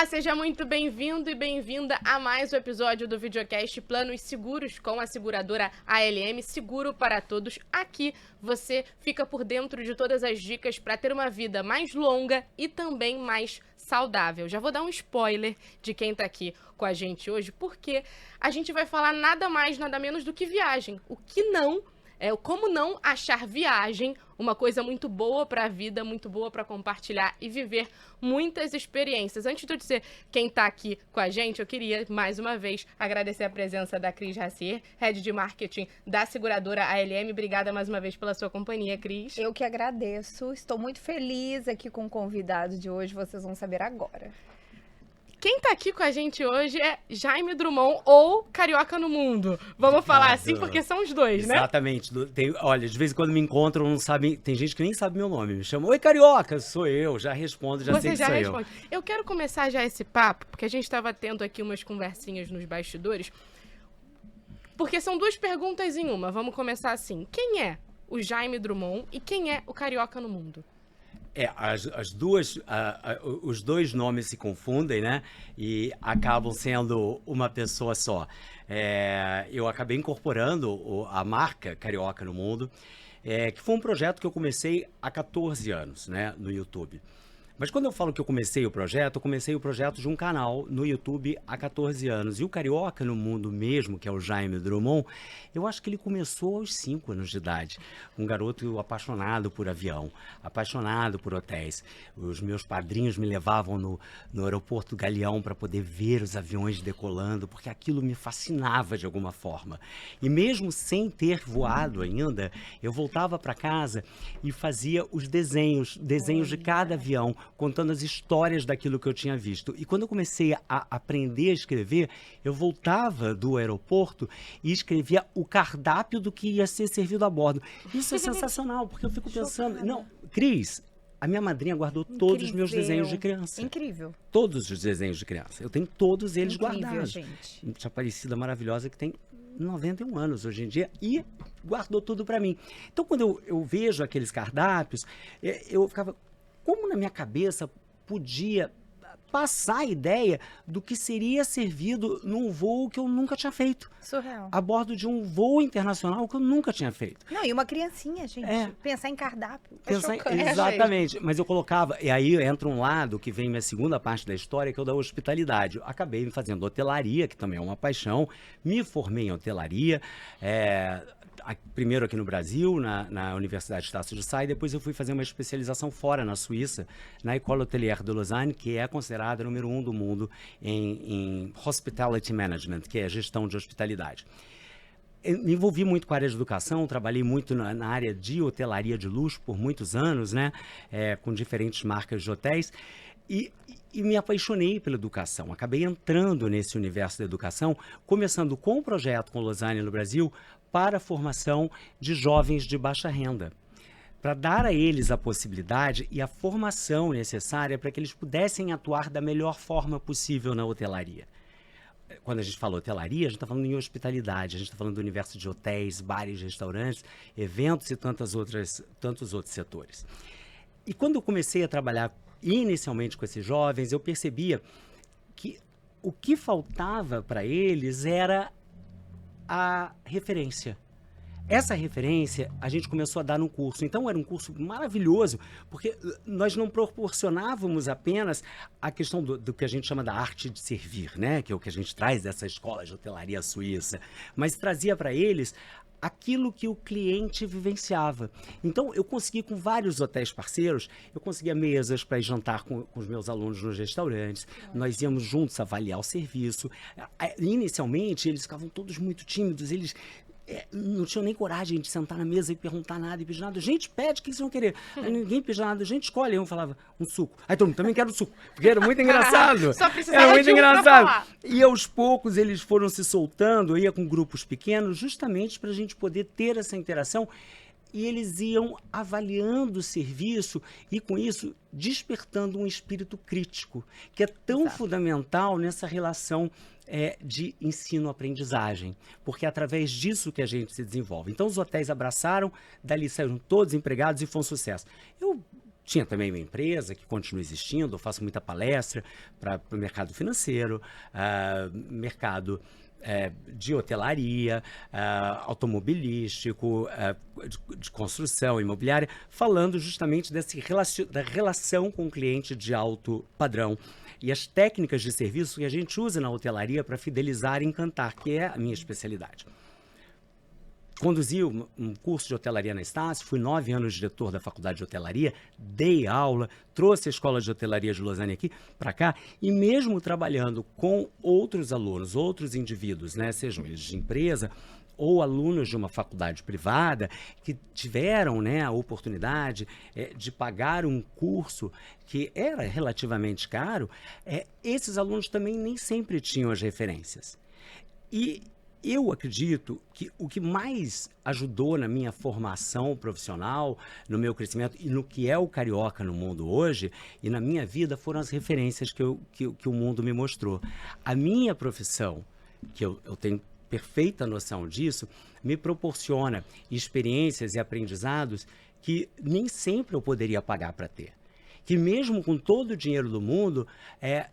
Olá, seja muito bem-vindo e bem-vinda a mais um episódio do videocast Planos Seguros com a seguradora ALM, seguro para todos. Aqui você fica por dentro de todas as dicas para ter uma vida mais longa e também mais saudável. Já vou dar um spoiler de quem tá aqui com a gente hoje, porque a gente vai falar nada mais, nada menos do que viagem. Como não achar viagem uma coisa muito boa para a vida, muito boa para compartilhar e viver muitas experiências. Antes de eu dizer quem está aqui com a gente, eu queria, mais uma vez, agradecer a presença da Cris Racier, Head de Marketing da seguradora ALM. Obrigada mais uma vez pela sua companhia, Cris. Eu que agradeço. Estou muito feliz aqui com o convidado de hoje, vocês vão saber agora. Quem tá aqui com a gente hoje é Jaime Drummond, ou Carioca no Mundo. Vamos falar assim, porque são os dois, né? Exatamente. Olha, de vez em quando me encontram, não sabe, tem gente que nem sabe meu nome. Me chama, oi, Carioca, sou eu. Já respondo, já sei que sou eu. Eu quero começar já esse papo, porque a gente estava tendo aqui umas conversinhas nos bastidores, porque são duas perguntas em uma. Vamos começar assim. Quem é o Jaime Drummond e quem é o Carioca no Mundo? Os dois nomes se confundem, né? E acabam sendo uma pessoa só. Eu acabei incorporando a marca Carioca no Mundo, que foi um projeto que eu comecei há 14 anos, né, no YouTube. Mas quando eu falo que eu comecei o projeto de um canal no YouTube há 14 anos. E o Carioca no Mundo mesmo, que é o Jaime Drummond, eu acho que ele começou aos 5 anos de idade. Um garoto apaixonado por avião, apaixonado por hotéis. Os meus padrinhos me levavam no aeroporto Galeão para poder ver os aviões decolando, porque aquilo me fascinava de alguma forma. E mesmo sem ter voado ainda, eu voltava para casa e fazia os desenhos de cada avião, contando as histórias daquilo que eu tinha visto. E quando eu comecei a aprender a escrever, eu voltava do aeroporto e escrevia o cardápio do que ia ser servido a bordo. Isso é sensacional, porque eu fico pensando... Não, Cris, a minha madrinha guardou todos os meus desenhos de criança. Incrível. Todos os desenhos de criança. Eu tenho todos eles guardados. Gente. Uma Aparecida maravilhosa que tem 91 anos hoje em dia e guardou tudo para mim. Então, quando eu vejo aqueles cardápios, eu ficava... Como na minha cabeça podia passar a ideia do que seria servido num voo que eu nunca tinha feito? Surreal. A bordo de um voo internacional que eu nunca tinha feito. Não, e uma criancinha, gente. Pensar em cardápio. Exatamente. Mas eu colocava... E aí entra um lado que vem minha segunda parte da história, que é o da hospitalidade. Eu acabei me fazendo hotelaria, que também é uma paixão. Me formei em hotelaria. Primeiro aqui no Brasil, na Universidade Estácio de Sá, e depois eu fui fazer uma especialização fora, na Suíça, na École Hôtelière de Lausanne, que é considerada a número 1 do mundo em Hospitality Management, que é gestão de hospitalidade. Eu me envolvi muito com a área de educação, trabalhei muito na área de hotelaria de luxo por muitos anos, né, com diferentes marcas de hotéis, e me apaixonei pela educação. Acabei entrando nesse universo da educação, começando com um projeto com Lausanne no Brasil, para a formação de jovens de baixa renda, para dar a eles a possibilidade e a formação necessária para que eles pudessem atuar da melhor forma possível na hotelaria. Quando a gente fala hotelaria, a gente está falando em hospitalidade, a gente está falando do universo de hotéis, bares, restaurantes, eventos e tantos outros setores. E quando eu comecei a trabalhar inicialmente com esses jovens, eu percebia que o que faltava para eles era a referência. Essa referência a gente começou a dar no curso. Então era um curso maravilhoso, porque nós não proporcionávamos apenas a questão do que a gente chama da arte de servir, né? Que é o que a gente traz dessa escola de hotelaria suíça, mas trazia para eles aquilo que o cliente vivenciava. Então, eu consegui, com vários hotéis parceiros, eu conseguia mesas para ir jantar com os meus alunos nos restaurantes, nós íamos juntos avaliar o serviço. Inicialmente, eles ficavam todos muito tímidos, eles não tinham nem coragem de sentar na mesa e perguntar nada, e pedir nada. Gente, pede, o que vocês vão querer? Aí ninguém pedia nada, gente, escolhe. Aí eu falava, um suco. Aí todo mundo, também quero suco. Porque era muito engraçado. Só precisava muito de um pra falar. E aos poucos eles foram se soltando, eu ia com grupos pequenos, justamente para a gente poder ter essa interação. E eles iam avaliando o serviço e, com isso, despertando um espírito crítico, que é tão fundamental nessa relação de ensino-aprendizagem, porque é através disso que a gente se desenvolve. Então, os hotéis abraçaram, dali saíram todos empregados e foi um sucesso. Eu Tinha também uma empresa que continua existindo, eu faço muita palestra para o mercado financeiro, mercado de hotelaria, automobilístico, de construção imobiliária, falando justamente da relação com o cliente de alto padrão e as técnicas de serviço que a gente usa na hotelaria para fidelizar e encantar, que é a minha especialidade. Conduzi um curso de hotelaria na Estácio, fui 9 anos diretor da faculdade de hotelaria, dei aula, trouxe a escola de hotelaria de Lausanne aqui para cá, e mesmo trabalhando com outros alunos, outros indivíduos, né, sejam eles de empresa ou alunos de uma faculdade privada que tiveram, né, a oportunidade de pagar um curso que era relativamente caro, esses alunos também nem sempre tinham as referências. E eu acredito que o que mais ajudou na minha formação profissional, no meu crescimento e no que é o carioca no mundo hoje e na minha vida foram as referências que o mundo me mostrou. A minha profissão, que eu tenho perfeita noção disso, me proporciona experiências e aprendizados que nem sempre eu poderia pagar para ter. Que mesmo com todo o dinheiro do mundo,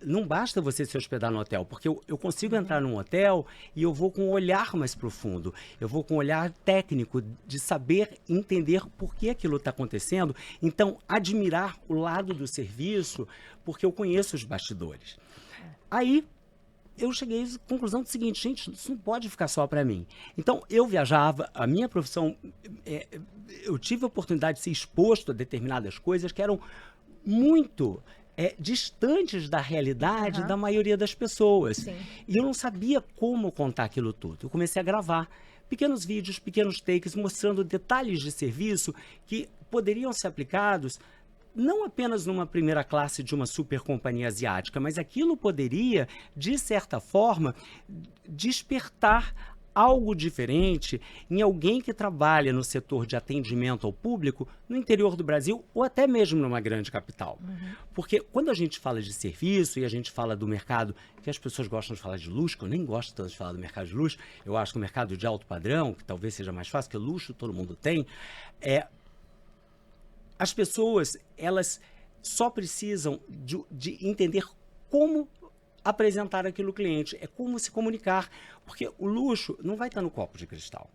não basta você se hospedar no hotel, porque eu consigo entrar num hotel e eu vou com um olhar mais profundo, eu vou com um olhar técnico de saber entender por que aquilo está acontecendo, então admirar o lado do serviço, porque eu conheço os bastidores. Aí eu cheguei à conclusão do seguinte, gente, isso não pode ficar só para mim. Então, eu viajava, a minha profissão, eu tive a oportunidade de ser exposto a determinadas coisas que eram muito distantes da realidade da maioria das pessoas. Sim. E eu não sabia como contar aquilo tudo. Eu comecei a gravar pequenos vídeos, pequenos takes, mostrando detalhes de serviço que poderiam ser aplicados não apenas numa primeira classe de uma super companhia asiática, mas aquilo poderia, de certa forma, despertar algo diferente em alguém que trabalha no setor de atendimento ao público no interior do Brasil ou até mesmo numa grande capital. Porque quando a gente fala de serviço e a gente fala do mercado, que as pessoas gostam de falar de luxo, que eu nem gosto tanto de falar do mercado de luxo, eu acho que o mercado de alto padrão, que talvez seja mais fácil, que luxo todo mundo tem, as pessoas, elas só precisam de entender como apresentar aquilo ao cliente, é como se comunicar, porque o luxo não vai estar no copo de cristal.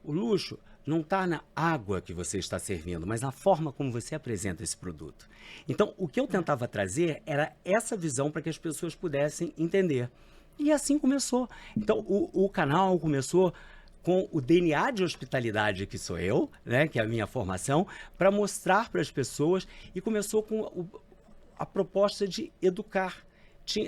O luxo não está na água que você está servindo, mas na forma como você apresenta esse produto. Então, o que eu tentava trazer era essa visão para que as pessoas pudessem entender. E assim começou. Então, o canal começou com o DNA de hospitalidade, que sou eu, né, que é a minha formação, para mostrar para as pessoas, e começou com a proposta de educar.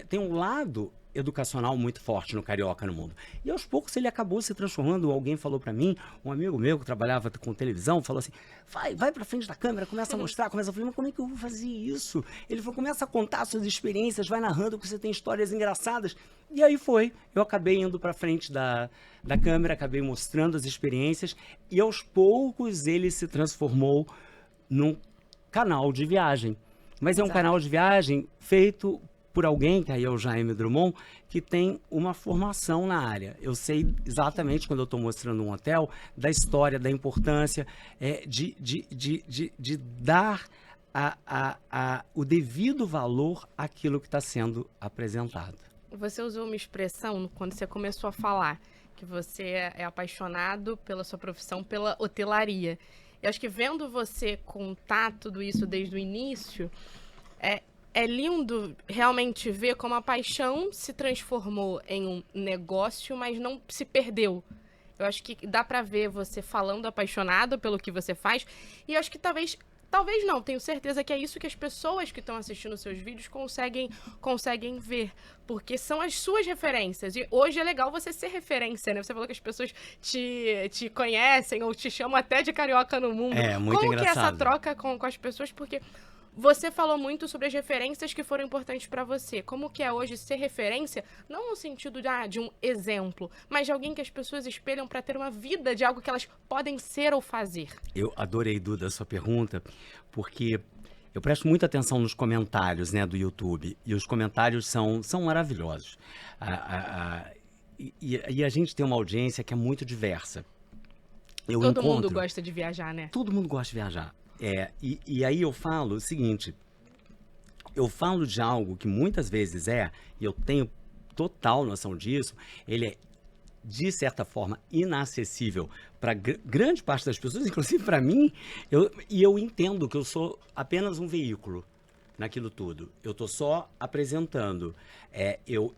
Tem um lado educacional muito forte no carioca no mundo. E aos poucos ele acabou se transformando. Alguém falou para mim, um amigo meu que trabalhava com televisão, falou assim, vai para frente da câmera, começa a mostrar, começa a falar, mas como é que eu vou fazer isso? Ele falou, começa a contar suas experiências, vai narrando que você tem histórias engraçadas. E aí eu acabei indo para frente da câmera, acabei mostrando as experiências e aos poucos ele se transformou num canal de viagem. Mas é um canal de viagem feito por alguém, que aí é o Jaime Drummond, que tem uma formação na área. Eu sei exatamente, quando eu estou mostrando um hotel, da história, da importância de dar o devido valor àquilo que está sendo apresentado. Você usou uma expressão quando você começou a falar que você é apaixonado pela sua profissão, pela hotelaria. Eu acho que vendo você contar tudo isso desde o início, é lindo realmente ver como a paixão se transformou em um negócio, mas não se perdeu. Eu acho que dá pra ver você falando apaixonado pelo que você faz. E eu acho que talvez não, tenho certeza que é isso que as pessoas que estão assistindo seus vídeos conseguem ver. Porque são as suas referências. E hoje é legal você ser referência, né? Você falou que as pessoas te conhecem ou te chamam até de carioca no mundo. É, muito Como engraçado. que é essa troca com as pessoas? Porque você falou muito sobre as referências que foram importantes para você. Como que é hoje ser referência, não no sentido de um exemplo, mas de alguém que as pessoas espelham para ter uma vida de algo que elas podem ser ou fazer? Eu adorei, Duda, a sua pergunta, porque eu presto muita atenção nos comentários, né, do YouTube, e os comentários são maravilhosos. E a gente tem uma audiência que é muito diversa. Todo mundo gosta de viajar, né? Todo mundo gosta de viajar. E aí eu falo o seguinte, eu falo de algo que muitas vezes e eu tenho total noção disso, ele é, de certa forma, inacessível para grande parte das pessoas, inclusive para mim, eu entendo que eu sou apenas um veículo naquilo tudo. Eu estou só apresentando. Eu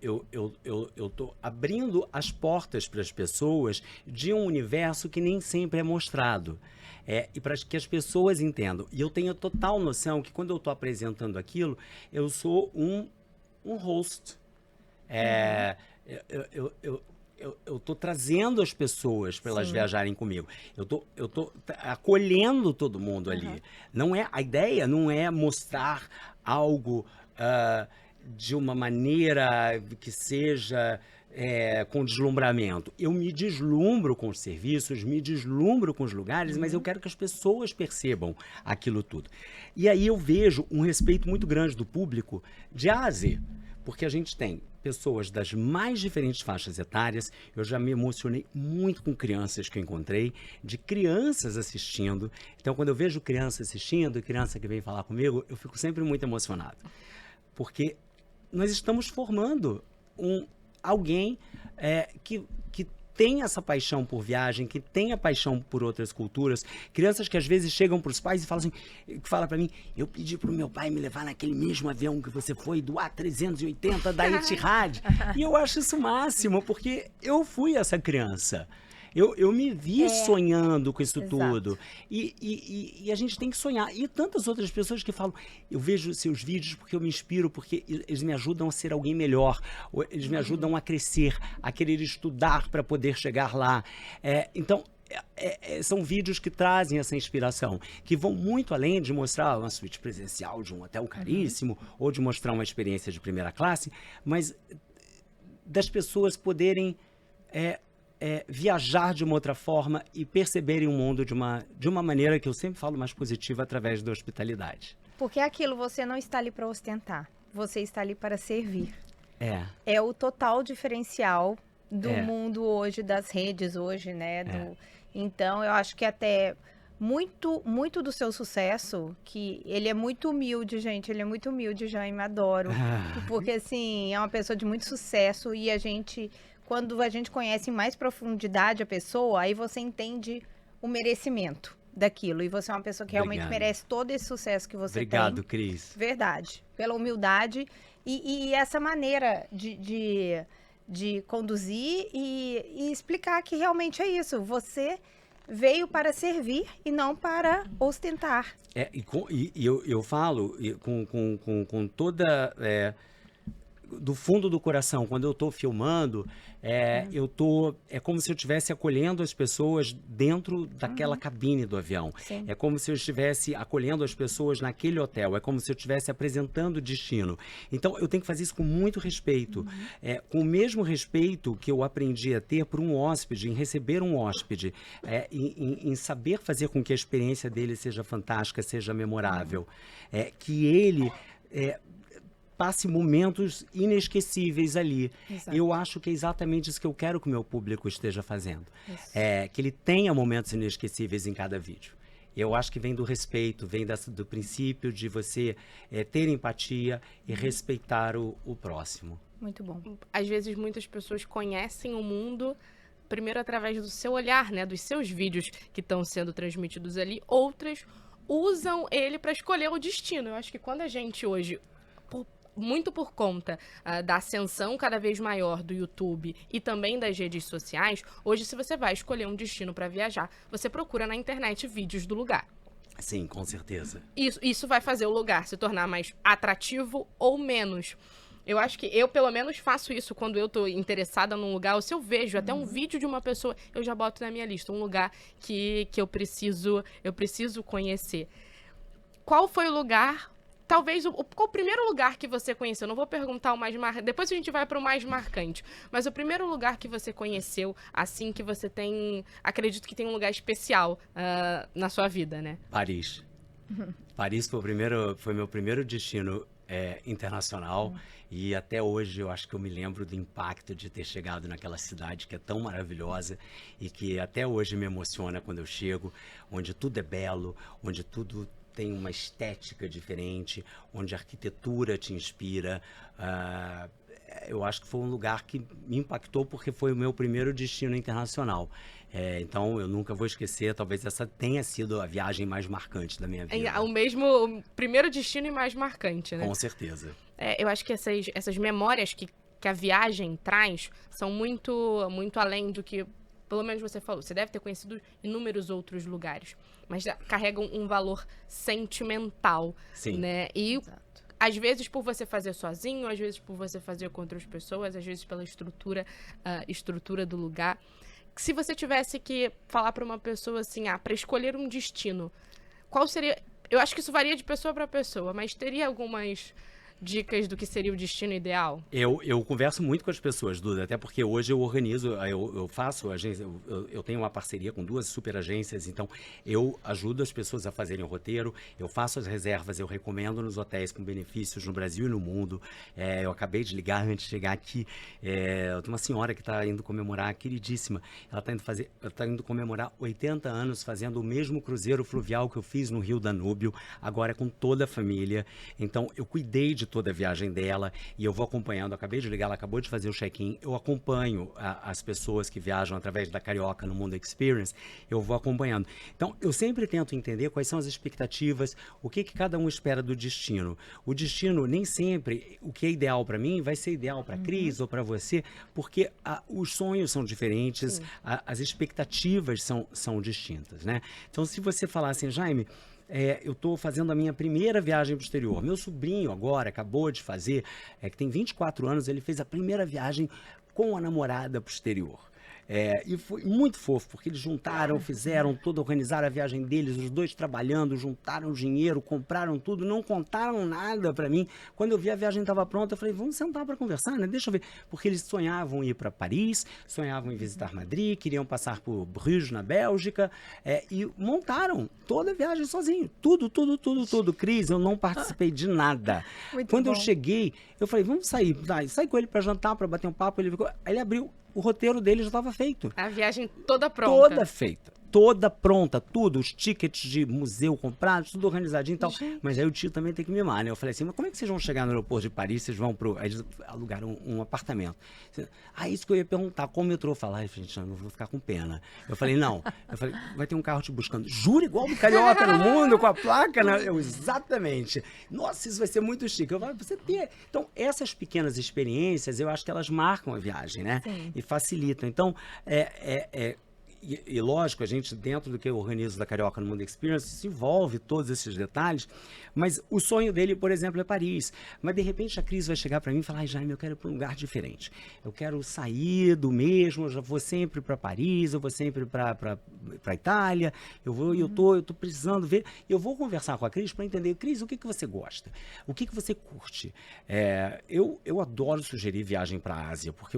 estou abrindo as portas para as pessoas de um universo que nem sempre é mostrado. E para que as pessoas entendam. E eu tenho total noção que quando eu estou apresentando aquilo, eu sou um host. Eu estou trazendo as pessoas para elas viajarem comigo. Eu tô acolhendo todo mundo ali. A ideia não é mostrar algo de uma maneira que seja com deslumbramento. Eu me deslumbro com os serviços, me deslumbro com os lugares, mas eu quero que as pessoas percebam aquilo tudo. E aí eu vejo um respeito muito grande do público de A a Z, porque a gente tem pessoas das mais diferentes faixas etárias. Eu já me emocionei muito com crianças que eu encontrei, de crianças assistindo. Então, quando eu vejo criança assistindo, criança que vem falar comigo, eu fico sempre muito emocionado. Porque nós estamos formando alguém que tem essa paixão por viagem, que tem a paixão por outras culturas. Crianças que às vezes chegam para os pais e falam assim, fala para mim, eu pedi para o meu pai me levar naquele mesmo avião que você foi, do A380 da Etihad. E eu acho isso o máximo, porque eu fui essa criança. Eu me vi sonhando com isso tudo. E a gente tem que sonhar. E tantas outras pessoas que falam, eu vejo seus vídeos porque eu me inspiro, porque eles me ajudam a ser alguém melhor. Eles me ajudam a crescer, a querer estudar para poder chegar lá. Então, são vídeos que trazem essa inspiração, que vão muito além de mostrar uma suíte presencial de um hotel caríssimo, ou de mostrar uma experiência de primeira classe, mas das pessoas poderem viajar de uma outra forma e perceberem o mundo de uma maneira que eu sempre falo mais positiva, através da hospitalidade. Porque aquilo, você não está ali para ostentar, você está ali para servir. É o total diferencial do mundo hoje, das redes hoje, né? Então, eu acho que até muito do seu sucesso, que ele é muito humilde, gente, ele é muito humilde, Jaime, adoro. Porque, assim, é uma pessoa de muito sucesso e quando a gente conhece em mais profundidade a pessoa, aí você entende o merecimento daquilo. E você é uma pessoa que realmente merece todo esse sucesso que você tem. Obrigado, Cris. Verdade. Pela humildade e essa maneira de conduzir e explicar que realmente é isso. Você veio para servir e não para ostentar. Eu falo com toda... do fundo do coração, quando eu estou filmando, é como se eu estivesse acolhendo as pessoas dentro daquela cabine do avião. Sim. É como se eu estivesse acolhendo as pessoas naquele hotel. É como se eu estivesse apresentando o destino. Então, eu tenho que fazer isso com muito respeito. Com o mesmo respeito que eu aprendi a ter por um hóspede, em receber um hóspede, em saber fazer com que a experiência dele seja fantástica, seja memorável. Que ele... passe momentos inesquecíveis ali. Exato. Eu acho que é exatamente isso que eu quero que o meu público esteja fazendo. Que ele tenha momentos inesquecíveis em cada vídeo. Eu acho que vem do respeito, vem do princípio de você ter empatia e respeitar o próximo. Muito bom. Às vezes, muitas pessoas conhecem o mundo primeiro através do seu olhar, né? Dos seus vídeos que estão sendo transmitidos ali. Outras usam ele para escolher o destino. Eu acho que quando a gente hoje... muito por conta da ascensão cada vez maior do YouTube e também das redes sociais, hoje, se você vai escolher um destino para viajar, você procura na internet vídeos do lugar. Sim, com certeza. Isso vai fazer o lugar se tornar mais atrativo ou menos. Eu acho que eu, pelo menos, faço isso quando eu tô interessada num lugar, ou se eu vejo até um vídeo de uma pessoa, eu já boto na minha lista um lugar que eu preciso conhecer. Qual foi o lugar... Talvez qual o primeiro lugar que você conheceu? Não vou perguntar o mais marcante. Depois a gente vai para o mais marcante. Mas o primeiro lugar que você conheceu, assim, que você tem... Acredito que tem um lugar especial na sua vida, né? Paris. Paris foi meu primeiro destino. internacional. E até hoje eu acho que eu me lembro do impacto de ter chegado naquela cidade que é tão maravilhosa e que até hoje me emociona quando eu chego, onde tudo é belo, onde tudo tem uma estética diferente, onde a arquitetura te inspira. Eu acho que foi um lugar que me impactou porque foi o meu primeiro destino internacional. Então, eu nunca vou esquecer, talvez essa tenha sido a viagem mais marcante da minha vida. O primeiro destino e mais marcante, né? Com certeza. Eu acho que essas memórias que a viagem traz são muito, muito além do que, pelo menos você falou. Você deve ter conhecido inúmeros outros lugares, mas carregam um valor sentimental, Sim. Né? E às vezes por você fazer sozinho, às vezes por você fazer com outras pessoas, às vezes pela estrutura do lugar. Se você tivesse que falar para uma pessoa assim, para escolher um destino, qual seria... Eu acho que isso varia de pessoa para pessoa, mas teria algumas dicas do que seria o destino ideal? Eu converso muito com as pessoas, Duda, até porque hoje eu organizo, eu faço agência, eu tenho uma parceria com 2 super agências, então eu ajudo as pessoas a fazerem o roteiro, eu faço as reservas, eu recomendo nos hotéis com benefícios no Brasil e no mundo. Eu acabei de ligar antes de chegar aqui, eu tenho uma senhora que está indo comemorar, queridíssima, ela está indo comemorar 80 anos fazendo o mesmo cruzeiro fluvial que eu fiz no Rio Danúbio, agora com toda a família. Então eu cuidei de toda a viagem dela e eu vou acompanhando. Acabei de ligar, ela acabou de fazer o check-in. Eu acompanho as pessoas que viajam através da Carioca no Mundo Experience. Eu vou acompanhando. Então, eu sempre tento entender quais são as expectativas, o que cada um espera do destino. O destino, nem sempre, o que é ideal para mim vai ser ideal para a Cris ou para você, porque os sonhos são diferentes, as expectativas são distintas, né? Então, se você falar assim, Jaime, eu estou fazendo a minha primeira viagem para o exterior. Meu sobrinho agora acabou de fazer, que tem 24 anos, ele fez a primeira viagem com a namorada para o exterior. E foi muito fofo, porque eles organizaram a viagem deles, os 2 trabalhando, juntaram dinheiro, compraram tudo, não contaram nada para mim. Quando eu vi a viagem estava pronta, eu falei, vamos sentar para conversar, né? Deixa eu ver. Porque eles sonhavam em ir para Paris, sonhavam em visitar Madrid, queriam passar por Bruges, na Bélgica, e montaram toda a viagem sozinho. Tudo. Cris, eu não participei de nada. Quando eu cheguei, eu falei, vamos sair. Saí com ele para jantar, para bater um papo. Ele abriu. O roteiro dele já estava feito. A viagem toda pronta. Toda feita. Toda pronta, tudo. Os tickets de museu comprados, tudo organizadinho e tal. Mas aí o tio também tem que mimar, né? Eu falei assim, mas como é que vocês vão chegar no aeroporto de Paris? Vocês vão Aí eles alugaram um apartamento. Isso que eu ia perguntar, qual metrô? Eu falei, gente, eu não vou ficar com pena. Eu falei, não. Eu falei, vai ter um carro te buscando. Jura, igual do Carioca no Mundo, com a placa? Né? Exatamente. Nossa, isso vai ser muito chique. Eu falei, você ter... Então, essas pequenas experiências, eu acho que elas marcam a viagem, né? Sim. E facilitam. Então, E lógico, a gente, dentro do que eu organizo da Carioca no Mundo Experience, se envolve todos esses detalhes, mas o sonho dele, por exemplo, é Paris. Mas, de repente, a Cris vai chegar para mim e falar, Jaime, eu quero ir para um lugar diferente. Eu quero sair do mesmo, eu já vou sempre para Paris, eu vou sempre para Itália, eu tô precisando ver. Eu vou conversar com a Cris para entender, Cris, o que você gosta? O que você curte? Eu adoro sugerir viagem para a Ásia, porque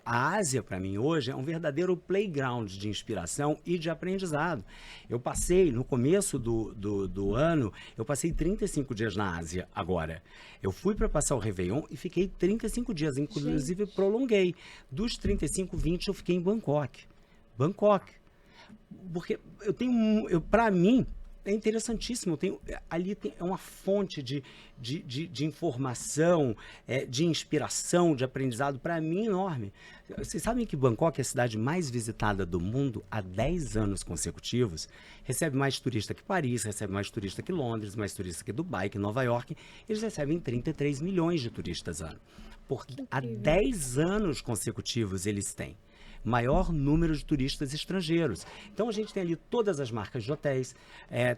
a Ásia, para mim, hoje, é um verdadeiro playground de inspiração e de aprendizado. Eu passei, no começo do ano, eu passei 35 dias na Ásia agora. Eu fui para passar o Réveillon e fiquei 35 dias, inclusive prolonguei. Dos 35, 20 eu fiquei em Bangkok. Porque para mim, é interessantíssimo. Ali é uma fonte de informação, de inspiração, de aprendizado, para mim, enorme. Vocês sabem que Bangkok é a cidade mais visitada do mundo há 10 anos consecutivos? Recebe mais turista que Paris, recebe mais turista que Londres, mais turista que Dubai, que Nova York. Eles recebem 33 milhões de turistas ano. Porque há 10 anos consecutivos eles têm maior número de turistas estrangeiros. Então a gente tem ali todas as marcas de hotéis,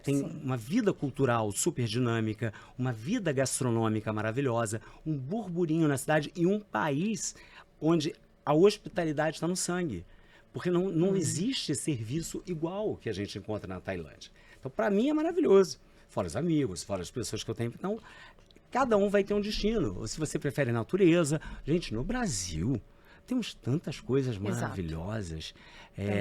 tem uma vida cultural super dinâmica, uma vida gastronômica maravilhosa, um burburinho na cidade e um país onde a hospitalidade está no sangue. Porque não existe serviço igual que a gente encontra na Tailândia. Então, para mim, é maravilhoso. Fora os amigos, fora as pessoas que eu tenho. Então, cada um vai ter um destino. Ou se você prefere natureza. Gente, no Brasil, Temos tantas coisas maravilhosas.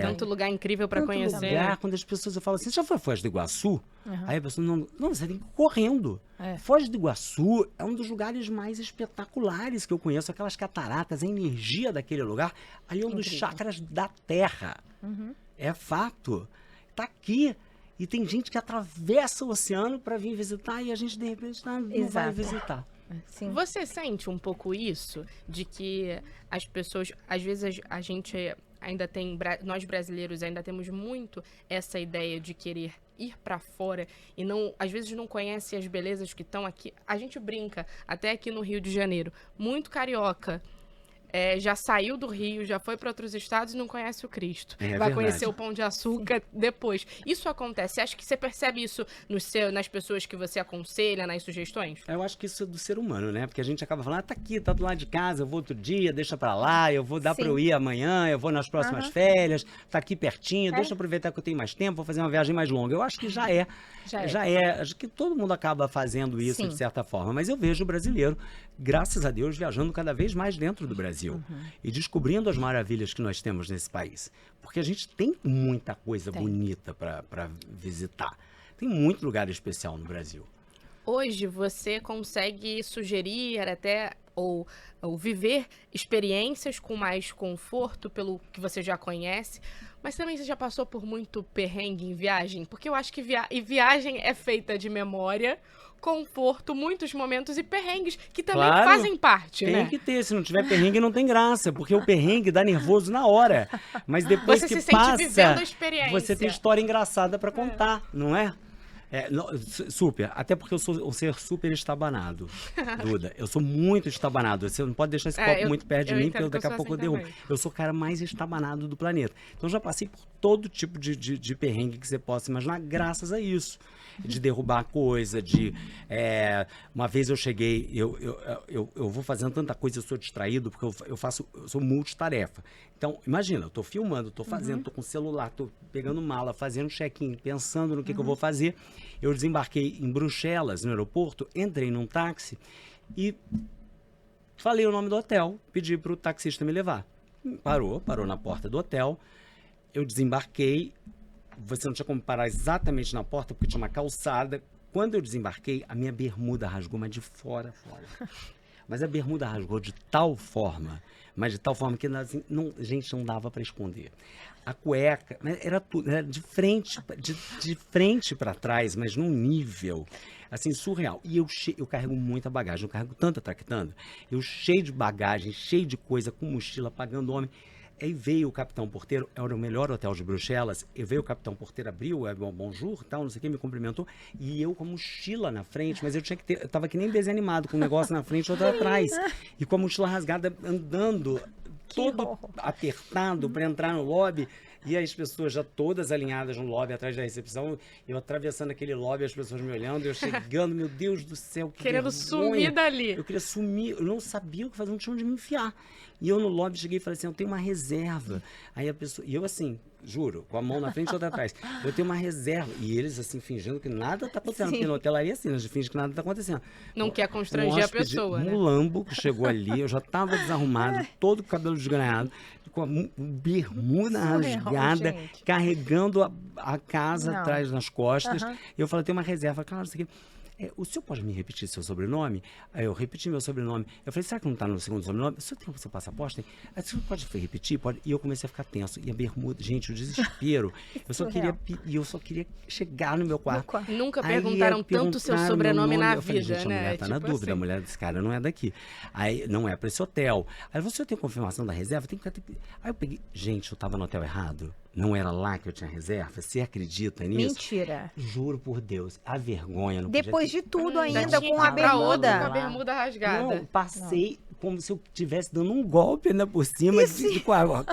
Tanto lugar incrível para conhecer. Tanto lugar, quando as pessoas falam assim, já foi a Foz do Iguaçu? Aí a pessoa, não, você tem que ir correndo. Foz do Iguaçu é um dos lugares mais espetaculares que eu conheço, aquelas cataratas, a energia daquele lugar. Ali é um dos chakras da Terra. É fato. Tá aqui. E tem gente que atravessa o oceano para vir visitar e a gente, de repente, não vai visitar. Sim. Você sente um pouco isso? De que as pessoas, às vezes a gente ainda tem, nós brasileiros ainda temos muito essa ideia de querer ir para fora e não, às vezes não conhece as belezas que estão aqui. A gente brinca, até aqui no Rio de Janeiro, muito carioca. Já saiu do Rio, já foi para outros estados e não conhece o Cristo. Vai conhecer o Pão de Açúcar depois. Isso acontece. Você acha que você percebe isso nas pessoas que você aconselha, nas sugestões? Eu acho que isso é do ser humano, né? Porque a gente acaba falando, tá aqui, tá do lado de casa, eu vou outro dia, deixa pra lá, eu vou dar pra eu ir amanhã, eu vou nas próximas férias, tá aqui pertinho, deixa eu aproveitar que eu tenho mais tempo, vou fazer uma viagem mais longa. Eu acho que já é. Acho que todo mundo acaba fazendo isso de certa forma. Mas eu vejo o brasileiro, graças a Deus, viajando cada vez mais dentro do Brasil. E descobrindo as maravilhas que nós temos nesse país. Porque a gente tem muita coisa bonita para visitar. Tem muito lugar especial no Brasil. Hoje você consegue sugerir até ou viver experiências com mais conforto pelo que você já conhece, mas também você já passou por muito perrengue em viagem? Porque eu acho que viagem é feita de memória, conforto, muitos momentos e perrengues que também fazem parte, né? Tem que ter, se não tiver perrengue não tem graça, porque o perrengue dá nervoso na hora, mas depois você que se passa, sente vivendo a experiência. Você tem história engraçada para contar, não é? Super, até porque eu sou um ser super estabanado, Duda. Eu sou muito estabanado. Você não pode deixar esse copo muito perto de mim, porque daqui a pouco eu derrubo. Eu sou o cara mais estabanado do planeta. Então já passei por todo tipo de perrengue que você possa imaginar, graças a isso. De derrubar coisa, uma vez eu cheguei, eu vou fazendo tanta coisa, eu sou distraído, porque eu sou multitarefa. Então, imagina, eu tô filmando, tô fazendo, tô com o celular, tô pegando mala, fazendo check-in, pensando no que eu vou fazer. Eu desembarquei em Bruxelas, no aeroporto, entrei num táxi e falei o nome do hotel, pedi pro taxista me levar. Parou na porta do hotel, eu desembarquei. Você não tinha como parar exatamente na porta, porque tinha uma calçada. Quando eu desembarquei, a minha bermuda rasgou, mas de fora. Mas a bermuda rasgou de tal forma que gente, não dava para esconder. A cueca, era tudo, era de frente para trás, mas num nível, assim, surreal. E eu carrego muita bagagem, eu carrego tanta traquitando, eu cheio de bagagem, cheio de coisa, com mochila, pagando homem. Aí veio o capitão porteiro, era o melhor hotel de Bruxelas, e veio o capitão porteiro, abriu, bonjour, tal, não sei o que, me cumprimentou, e eu com a mochila na frente, mas eu tava que nem desenho animado, com um negócio na frente e outro atrás, e com a mochila rasgada, andando, todo apertado para entrar no lobby, e as pessoas já todas alinhadas no lobby, atrás da recepção, eu atravessando aquele lobby, as pessoas me olhando, eu chegando, meu Deus do céu, que querendo vergonha. Sumir dali. Eu queria sumir, eu não sabia o que fazer, não tinha onde me enfiar. E eu no lobby cheguei e falei assim, eu tenho uma reserva. Aí a pessoa, e eu assim, juro, com a mão na frente e outra atrás, eu tenho uma reserva. E eles assim, fingindo que nada tá acontecendo, porque na hotelaria assim, eles fingem que nada tá acontecendo. Não quer constranger a pessoa, né? Um lambo que chegou ali, eu já tava desarrumado, todo o cabelo desgrenhado, com a bermuda rasgada, carregando a casa atrás nas costas. E eu falei, tem uma reserva, claro, isso aqui. O senhor pode me repetir seu sobrenome? Aí eu repeti meu sobrenome. Eu falei, será que não está no segundo sobrenome? O senhor tem o seu passaporte? Aí, o senhor pode repetir? Pode? E eu comecei a ficar tenso. E a bermuda, gente, o desespero. eu só queria chegar no meu quarto. Nunca perguntaram tanto seu sobrenome na vida, gente, né? A mulher tá na dúvida, a mulher desse cara não é daqui. Aí, não é para esse hotel. Aí, o senhor tem confirmação da reserva? Aí eu peguei, gente, eu estava no hotel errado. Não era lá que eu tinha reserva? Você acredita nisso? Mentira. Juro por Deus. A vergonha. Não Depois de tudo ainda com a bermuda. Com a bermuda rasgada. Não, passei como se eu estivesse dando um golpe ainda por cima, com a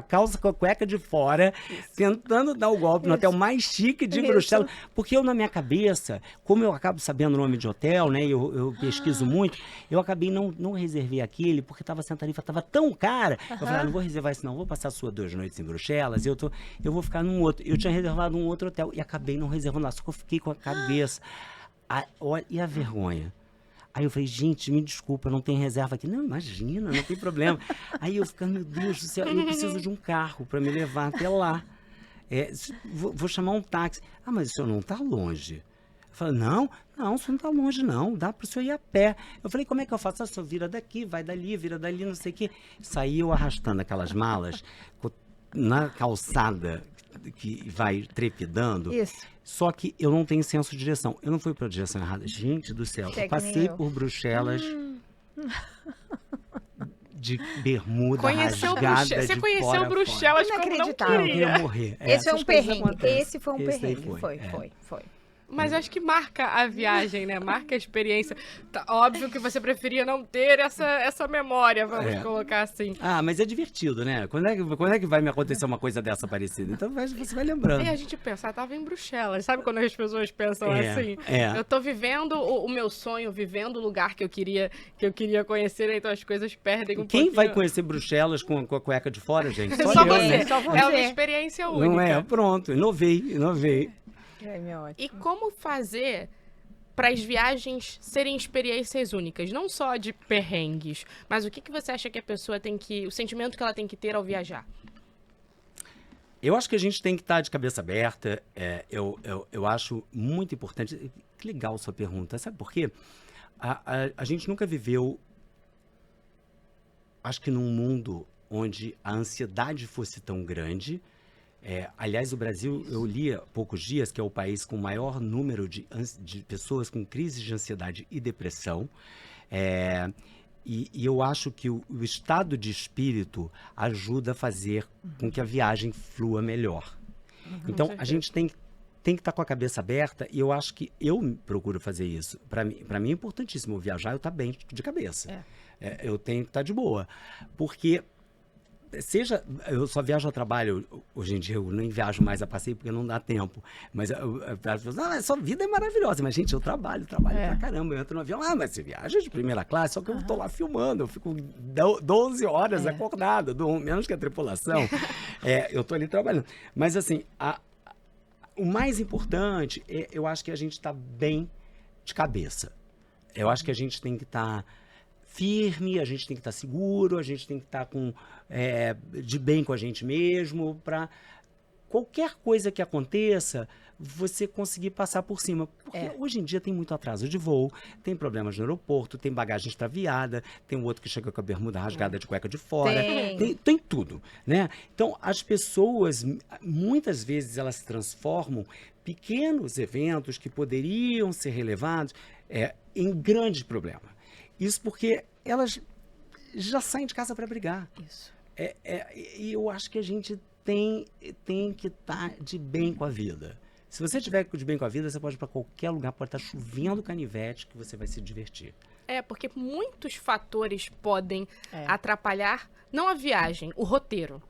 calça, com a cueca de fora, tentando dar o golpe no hotel mais chique de Bruxelas. Porque eu, na minha cabeça, como eu acabo sabendo o nome de hotel, né? Eu pesquiso muito, eu acabei não reservei aquele, porque a tarifa estava tão cara. Eu falei, não vou reservar isso não, vou passar a sua 2 noites em Bruxelas, eu vou ficar num outro. Eu tinha reservado um outro hotel e acabei não reservando lá, só que eu fiquei com a cabeça. E a vergonha? Aí eu falei, gente, me desculpa, não tem reserva aqui. Não, imagina, não tem problema. Aí eu ficando, meu Deus do céu, eu preciso de um carro para me levar até lá. Vou chamar um táxi. Ah, mas o senhor não está longe. Eu falei, não, o senhor não está longe, não. Dá para o senhor ir a pé. Eu falei, como é que eu faço? O senhor vira daqui, vai dali, vira dali, não sei o quê. Saí eu arrastando aquelas malas na calçada que vai trepidando. Isso. Só que eu não tenho senso de direção. Eu não fui para a direção errada. Gente do céu, eu passei por Bruxelas de bermuda rasgada de Você conheceu Bruxelas como não queria. Eu ia morrer. Esse foi um perrengue. Esse foi um Esse daí perrengue. Foi. Mas acho que marca a viagem, né? Marca a experiência. Tá, óbvio que você preferia não ter essa memória, vamos colocar assim. Ah, mas é divertido, né? Quando é que vai me acontecer uma coisa dessa parecida? Então você vai lembrando. E a gente pensa, tava em Bruxelas. Sabe quando as pessoas pensam assim? Eu tô vivendo o meu sonho, vivendo o lugar que eu queria conhecer, então as coisas perdem um pouquinho. Quem vai conhecer Bruxelas com a cueca de fora, gente? Só eu, você. Né? É uma experiência única. Não é? Pronto, inovei. E como fazer para as viagens serem experiências únicas? Não só de perrengues, mas o que você acha que a pessoa tem que... O sentimento que ela tem que ter ao viajar? Eu acho que a gente tem que estar de cabeça aberta. Eu acho muito importante... Que legal sua pergunta. Sabe por quê? A gente nunca viveu... Acho que num mundo onde a ansiedade fosse tão grande... aliás, o Brasil, eu li há poucos dias, que é o país com o maior número de pessoas com crises de ansiedade e depressão. E eu acho que o estado de espírito ajuda a fazer com que a viagem flua melhor. Então, a gente tem que estar com a cabeça aberta, e eu acho que eu procuro fazer isso. Para mim é importantíssimo viajar, eu estar bem de cabeça. Eu tenho que estar de boa. Porque... eu só viajo a trabalho, hoje em dia eu nem viajo mais a passeio porque não dá tempo, mas as pessoas, a sua vida é maravilhosa, mas gente, eu trabalho pra caramba, eu entro no avião, mas você viaja de primeira classe, só que eu tô lá filmando, eu fico 12 horas acordado, menos que a tripulação, eu tô ali trabalhando, mas assim, o mais importante, eu acho que a gente tá bem de cabeça, eu acho que a gente tem que estar firme, a gente tem que estar seguro, a gente tem que estar de bem com a gente mesmo, para qualquer coisa que aconteça, você conseguir passar por cima. Porque hoje em dia tem muito atraso de voo, tem problemas no aeroporto, tem bagagem extraviada, tem um outro que chega com a bermuda rasgada de cueca de fora, tem tudo, né? Então, as pessoas, muitas vezes, elas transformam pequenos eventos que poderiam ser relevados em grande problema. Isso porque elas já saem de casa para brigar. Isso. E eu acho que a gente tem que estar de bem com a vida. Se você estiver de bem com a vida, você pode ir para qualquer lugar, pode estar chovendo canivete, que você vai se divertir. Porque muitos fatores podem atrapalhar, não a viagem, o roteiro.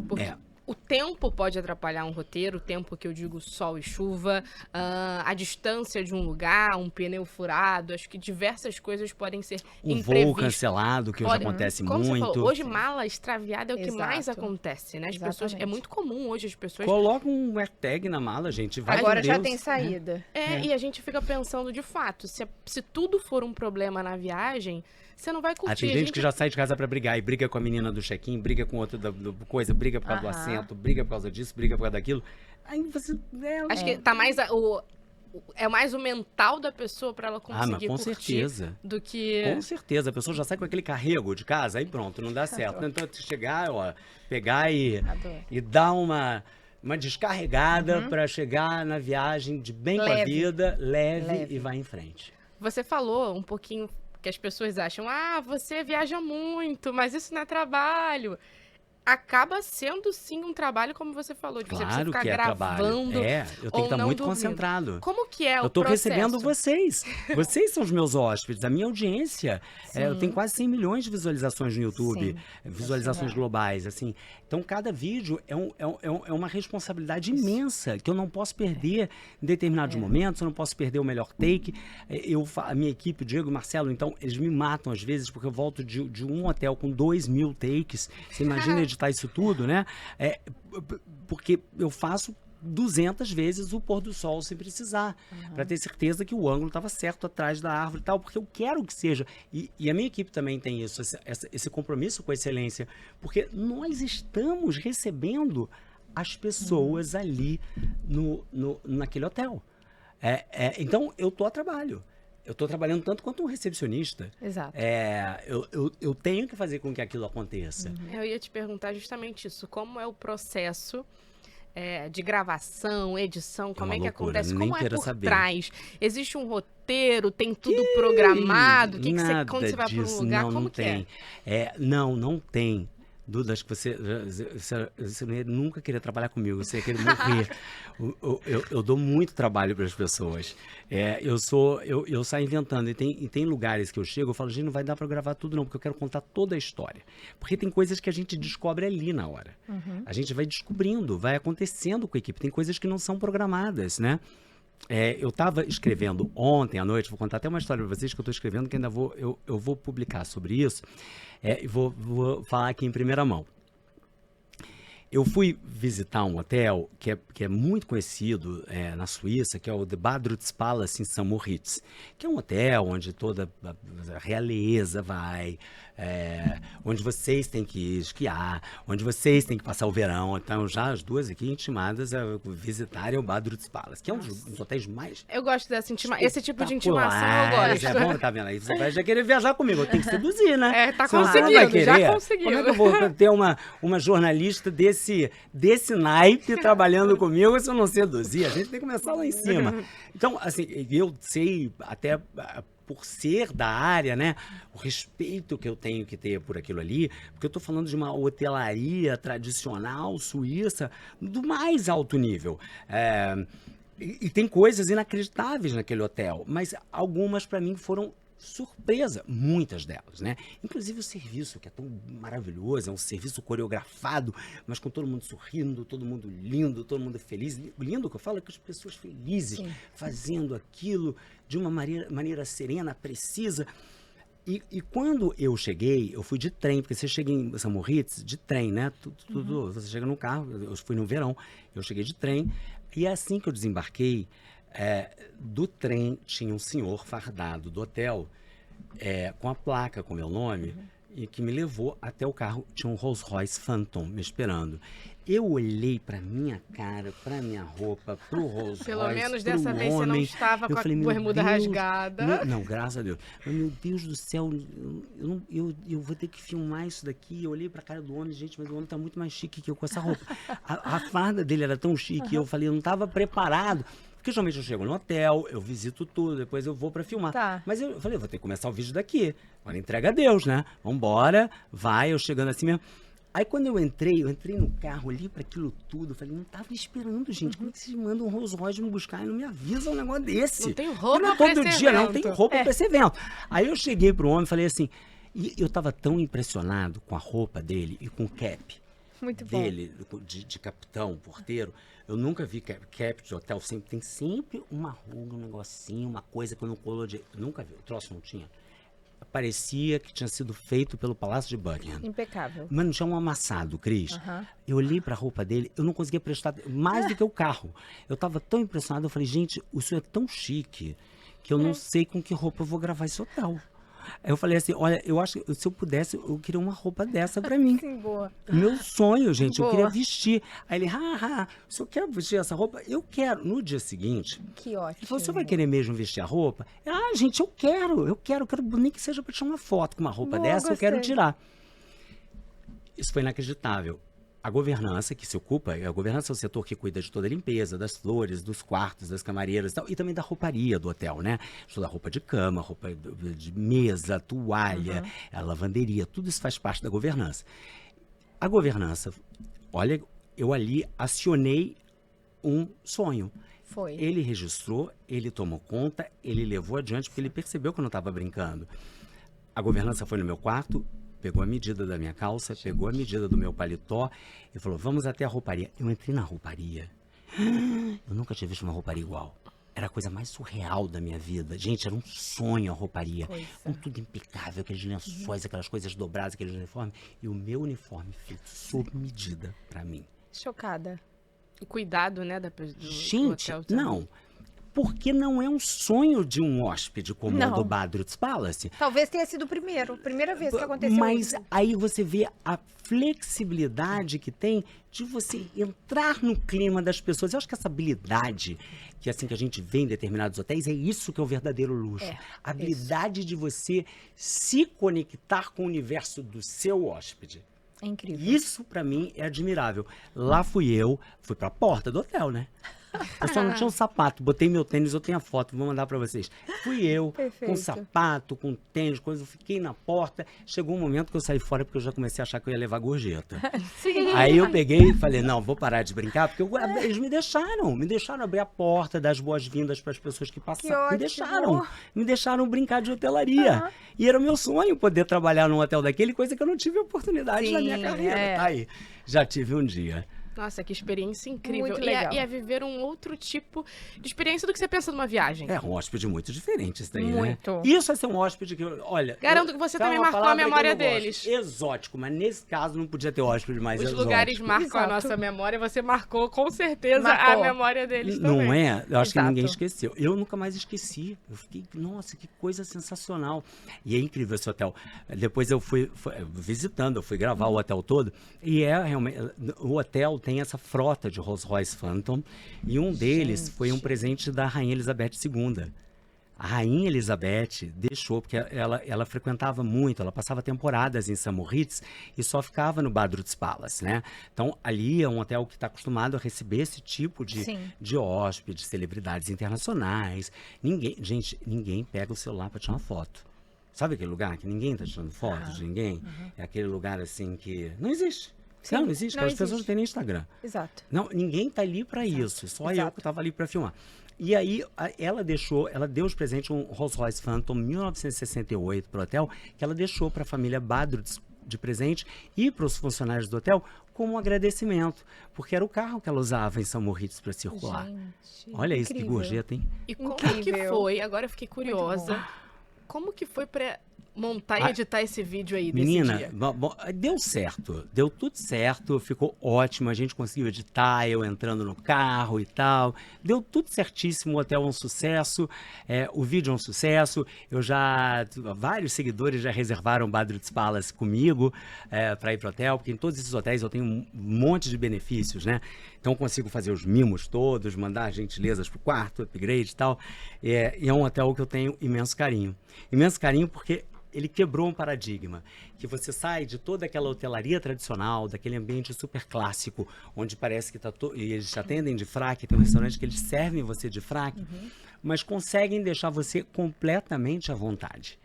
Porque o tempo pode atrapalhar um roteiro, o tempo que eu digo sol e chuva, a distância de um lugar, um pneu furado, acho que diversas coisas podem ser imprevistas. Voo cancelado, que hoje acontece como muito. Você falou, hoje mala extraviada é o que mais acontece, né? As pessoas, é muito comum hoje as pessoas... Colocam um AirTag na mala, gente. Agora já tem saída. E a gente fica pensando, de fato, se tudo for um problema na viagem... Você não vai curtir. Tem gente que já sai de casa pra brigar e briga com a menina do check-in, briga com outra coisa, briga por causa do assento, briga por causa disso, briga por causa daquilo. Aí você... Acho que tá mais é mais o mental da pessoa pra ela conseguir com curtir certeza. Do que... Com certeza. A pessoa já sai com aquele carrego de casa, aí pronto, não dá certo. Então, chegar, pegar e dar uma descarregada pra chegar na viagem de bem com a vida, leve e vai em frente. Você falou um pouquinho... que as pessoas acham, você viaja muito, mas isso não é trabalho. Acaba sendo, sim, um trabalho, como você falou, de você precisa ficar gravando. Eu tenho que estar muito concentrado. Como que é o processo? Eu tô recebendo vocês. Vocês são os meus hóspedes, a minha audiência. Eu tenho quase 100 milhões de visualizações no YouTube, visualizações globais, assim. Então, cada vídeo é uma responsabilidade imensa, que eu não posso perder em determinados momentos, eu não posso perder o melhor take. A minha equipe, o Diego e o Marcelo, então, eles me matam às vezes, porque eu volto de um hotel com 2.000 takes. Você imagina editar isso tudo, né? Porque eu faço 200 vezes o pôr do sol sem precisar, para ter certeza que o ângulo estava certo atrás da árvore e tal, porque eu quero que seja. E a minha equipe também tem isso, esse compromisso com a excelência, porque nós estamos recebendo as pessoas ali naquele hotel. Então, eu estou a trabalho. Eu estou trabalhando tanto quanto um recepcionista. Exato. Eu tenho que fazer com que aquilo aconteça. Eu ia te perguntar justamente isso. Como é o processo de gravação, edição? Como é que acontece? Como é por trás? Existe um roteiro? Tem tudo programado? O que quando você vai para um lugar? Não, como não que tem. Não tem. Duda, acho que você não ia nunca querer trabalhar comigo, você ia querer morrer. Eu dou muito trabalho para as pessoas. Eu saio inventando. E tem lugares que eu chego, eu falo, gente, não vai dar para gravar tudo não, porque eu quero contar toda a história. Porque tem coisas que a gente descobre ali na hora. A gente vai descobrindo, vai acontecendo com a equipe. Tem coisas que não são programadas, né? Eu estava escrevendo ontem à noite, vou contar até uma história para vocês que eu estou escrevendo, que ainda eu vou publicar sobre isso, e vou falar aqui em primeira mão. Eu fui visitar um hotel que é muito conhecido na Suíça, que é o The Badrutz Palace em St. Moritz, que é um hotel onde toda a realeza vai, onde vocês têm que esquiar, onde vocês têm que passar o verão. Então, já as duas aqui intimadas a visitarem o Badrutz Palace, que é um dos hotéis mais... Eu gosto esse tipo de intimação, eu gosto. É bom, tá vendo? Aí você vai já querer viajar comigo, eu tenho que seduzir, né? Tá conseguindo, já conseguiu. Como é que eu vou ter uma jornalista desse naipe trabalhando comigo se eu não seduzir? A gente tem que começar lá em cima. Então, assim, eu sei até... por ser da área, né, o respeito que eu tenho que ter por aquilo ali, porque eu estou falando de uma hotelaria tradicional suíça do mais alto nível. E tem coisas inacreditáveis naquele hotel, mas algumas para mim foram surpresa, muitas delas, né? Inclusive o serviço, que é tão maravilhoso, é um serviço coreografado, mas com todo mundo sorrindo, todo mundo lindo, todo mundo feliz. Lindo que eu falo é que as pessoas felizes, sim, fazendo aquilo de uma maneira serena, precisa. E quando eu cheguei, eu fui de trem, porque você chega em St. Moritz de trem, né? Você chega no carro, eu fui no verão, eu cheguei de trem, e assim que eu desembarquei, do trem tinha um senhor fardado do hotel com a placa com meu nome e que me levou até o carro. Tinha um Rolls Royce Phantom me esperando. Eu olhei pra minha cara, pra minha roupa, pro Rolls Royce. Pelo menos dessa vez você não estava com a bermuda rasgada. Não, graças a Deus. Mas, meu Deus do céu, eu vou ter que filmar isso daqui. Eu olhei pra cara do homem, gente, mas o homem tá muito mais chique que eu com essa roupa. A farda dele era tão chique, eu falei, eu não tava preparado. Porque geralmente eu chego no hotel, eu visito tudo, depois eu vou pra filmar. Tá. Mas eu falei, vou ter que começar o vídeo daqui. Agora entrega a Deus, né? Vambora, vai, eu chegando assim mesmo. Aí quando eu entrei no carro, olhei pra aquilo tudo, falei, não tava esperando, gente. Como é que vocês mandam um Rolls Royce me buscar e não me avisam um negócio desse? Não tem roupa não, pra todo esse dia, evento. não tem roupa pra esse evento. Aí eu cheguei pro homem e falei assim, e eu tava tão impressionado com a roupa dele e com o cap. Muito bom. Dele, de capitão, porteiro. Eu nunca vi cap de hotel, tem sempre uma ruga, um negocinho, uma coisa que eu não colo de... Nunca vi, o troço não tinha. Parecia que tinha sido feito pelo Palácio de Buckingham. Impecável. Mas não tinha um amassado, Cris. Eu olhei pra roupa dele, eu não conseguia prestar mais do que o carro. Eu tava tão impressionado, eu falei, gente, o senhor é tão chique que eu não sei com que roupa eu vou gravar esse hotel. Aí eu falei assim, olha, eu acho que se eu pudesse, eu queria uma roupa dessa pra mim. Sim, boa. Meu sonho, gente, Boa. eu queria vestir. Aí ele, o senhor quer vestir essa roupa? Eu quero. No dia seguinte, Que ótimo. ele falou, o senhor vai querer mesmo vestir a roupa? Gente, eu quero nem que seja pra tirar uma foto com uma roupa Boa, dessa, gostei. eu quero tirar. Isso foi inacreditável. A governança que se ocupa, a governança é o setor que cuida de toda a limpeza, das flores, dos quartos, das camareiras e tal, e também da rouparia do hotel, né? Toda a roupa de cama, roupa de mesa, toalha, a lavanderia, tudo isso faz parte da governança. A governança, olha, eu ali acionei um sonho. Foi. Ele registrou, ele tomou conta, ele levou adiante, porque ele percebeu que eu não estava brincando. A governança foi no meu quarto, pegou a medida da minha calça, pegou a medida do meu paletó e falou, vamos até a rouparia. Eu entrei na rouparia. Eu nunca tinha visto uma rouparia igual. Era a coisa mais surreal da minha vida. Gente, era um sonho a rouparia. Com tudo impecável, aqueles lençóis, aquelas coisas dobradas, aqueles uniformes. E o meu uniforme feito sob medida pra mim. Chocada. O cuidado, né, do Gente, hotel também. não. Porque não é um sonho de um hóspede como o Não. do Badrutz Palace. Talvez tenha sido a primeira vez que aconteceu Mas isso. aí você vê a flexibilidade que tem de você entrar no clima das pessoas. Eu acho que essa habilidade que assim que a gente vê em determinados hotéis é isso que é o verdadeiro luxo. A habilidade de você se conectar com o universo do seu hóspede. É incrível. Isso pra mim é admirável. Lá fui pra porta do hotel, né? Eu só não tinha um sapato, botei meu tênis, eu tenho a foto, vou mandar pra vocês. Fui eu, Perfeito. com sapato, com tênis, coisa, eu fiquei na porta. Chegou um momento que eu saí fora porque eu já comecei a achar que eu ia levar gorjeta. Sim. Aí eu peguei e falei, não, vou parar de brincar, porque eles me deixaram abrir a porta, dar as boas-vindas para as pessoas que passaram. Me deixaram brincar de hotelaria. E era o meu sonho poder trabalhar num hotel daquele, coisa que eu não tive oportunidade na minha carreira. Tá aí, já tive um dia. Nossa, que experiência incrível. Muito legal. E é viver um outro tipo de experiência do que você pensa numa viagem. É um hóspede muito diferente isso daí, Muito. né? Isso é ser um hóspede que, olha... Garanto que você também marcou a memória deles. Exótico, mas nesse caso não podia ter hóspede mais exótico. Os lugares marcam a Exato. nossa memória, você marcou com certeza Marcou. a memória deles também. Não é? Eu acho que Exato. ninguém esqueceu. Eu nunca mais esqueci. Eu fiquei, nossa, que coisa sensacional. E é incrível esse hotel. Depois eu fui visitando, eu fui gravar o hotel todo. E é realmente... O hotel tem essa frota de Rolls-Royce Phantom. E um deles foi um presente da Rainha Elizabeth II. A Rainha Elizabeth deixou, porque ela frequentava muito, ela passava temporadas em St. Moritz e só ficava no Badrutz Palace, né? Então, ali é um hotel que está acostumado a receber esse tipo de hóspedes, celebridades internacionais. Ninguém pega o celular para tirar uma foto. Sabe aquele lugar que ninguém está tirando foto de ninguém? É aquele lugar assim que não existe. Sim, Não existe, não as pessoas existe. não têm nem Instagram. Exato. Não, ninguém tá ali para isso, só eu que estava ali para filmar. E aí ela deu os presentes um Rolls-Royce Phantom 1968 pro hotel, que ela deixou para a família Badrutz de presente e para os funcionários do hotel como um agradecimento, porque era o carro que ela usava em São Moritz para circular. Gente, Olha isso, que incrível. gorjeta, hein? E como Incrível. que foi? Agora eu fiquei curiosa. bom. Como que foi pra montar e editar esse vídeo aí desse Menina, dia? deu certo, deu tudo certo, ficou ótimo, a gente conseguiu editar, eu entrando no carro e tal, deu tudo certíssimo, o hotel é um sucesso, o vídeo é um sucesso, vários seguidores já reservaram Badrutz Palace comigo para ir pro hotel, porque em todos esses hotéis eu tenho um monte de benefícios, né? Então eu consigo fazer os mimos todos, mandar gentilezas pro quarto, upgrade e tal, e é um hotel que eu tenho imenso carinho porque ele quebrou um paradigma, que você sai de toda aquela hotelaria tradicional, daquele ambiente super clássico, onde parece que e eles te atendem de fraque, tem um restaurante que eles servem você de fraque, mas conseguem deixar você completamente à vontade.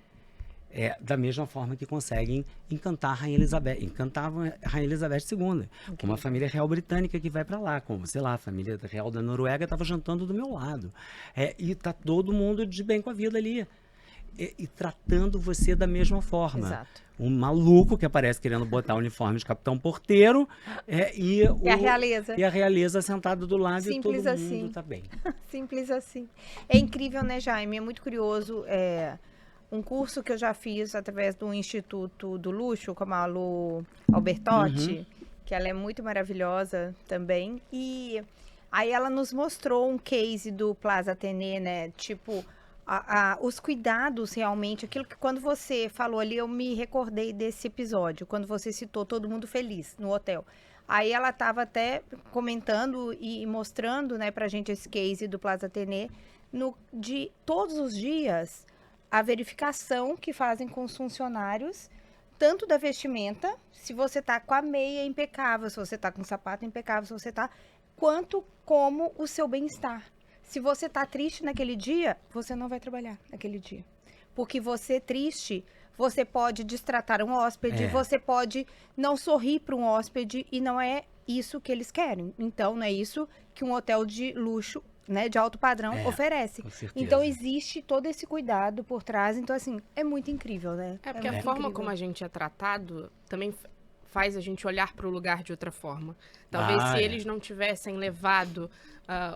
Da mesma forma que conseguem encantavam a Rainha Elizabeth II, com uma família real britânica que vai para lá, como, sei lá, a família real da Noruega estava jantando do meu lado. E tá todo mundo de bem com a vida ali. E tratando você da mesma forma. Exato. Um maluco que aparece querendo botar o uniforme de capitão porteiro E a realeza. E a realeza sentada do lado Simples e todo assim. mundo tá bem. Simples assim. É incrível, né, Jaime? É muito curioso. Um curso que eu já fiz através do Instituto do Luxo, com a Malu Albertotti, que ela é muito maravilhosa também. E aí ela nos mostrou um case do Plaza Athénée, né? Tipo... os cuidados realmente, aquilo que quando você falou ali, eu me recordei desse episódio, quando você citou todo mundo feliz no hotel. Aí ela estava até comentando e mostrando, né, pra gente esse case do Plaza Athénée, de todos os dias, a verificação que fazem com os funcionários, tanto da vestimenta, se você tá com a meia impecável, se você tá com o sapato impecável, se você tá, quanto como o seu bem-estar. Se você tá triste naquele dia, você não vai trabalhar naquele dia. Porque você triste, você pode destratar um hóspede, você pode não sorrir para um hóspede e não é isso que eles querem. Então, não é isso que um hotel de luxo, né, de alto padrão oferece. Com certeza. Então, existe todo esse cuidado por trás. Então, assim, é muito incrível, né? Porque a forma como a gente é tratado também faz a gente olhar para o lugar de outra forma. Talvez se eles não tivessem levado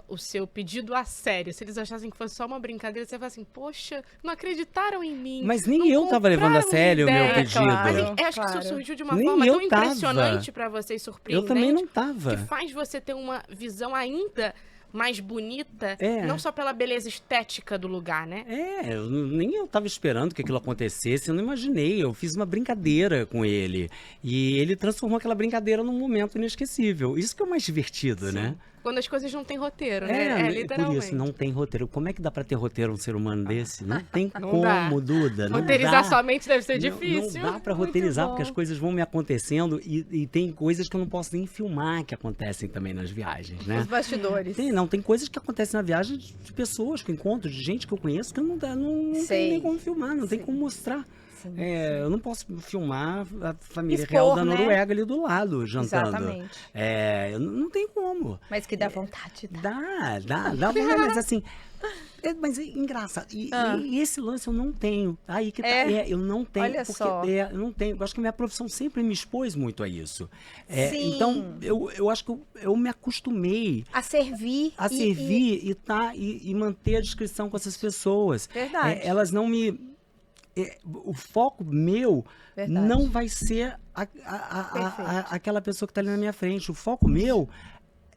o seu pedido a sério, se eles achassem que fosse só uma brincadeira, você fala assim, poxa, não acreditaram em mim. Mas nem eu tava levando a sério o meu pedido. Claro, mas acho que isso surgiu de uma forma tão impressionante para você e surpreendente. Eu também não tava. Que faz você ter uma visão ainda mais bonita, não só pela beleza estética do lugar, né? Nem eu tava esperando que aquilo acontecesse, eu não imaginei, eu fiz uma brincadeira com ele, e ele transformou aquela brincadeira num momento inesquecível, isso que é o mais divertido, né? Quando as coisas não têm roteiro, né? Literalmente. Por isso, não tem roteiro. Como é que dá pra ter roteiro um ser humano desse? Não tem como, dá. Duda. Roteirizar sua mente deve ser difícil. Não dá pra roteirizar, porque as coisas vão me acontecendo e tem coisas que eu não posso nem filmar que acontecem também nas viagens, né? Os bastidores. Tem coisas que acontecem na viagem de pessoas que eu encontro, de gente que eu conheço, que não tem nem como filmar, não tem como mostrar. Eu não posso filmar a família real da Noruega ali do lado, jantando. Exatamente. Não tem como. Mas que dá vontade. Dá vontade, mas assim... Mas é engraçado. E esse lance eu não tenho. Aí que tá. Eu não tenho. Olha só. Eu não tenho. Eu acho que minha profissão sempre me expôs muito a isso. Sim. Então, eu acho que eu me acostumei a servir. E manter a descrição com essas pessoas. Verdade. Elas não me... o foco meu não vai ser aquela pessoa que está ali na minha frente. O foco meu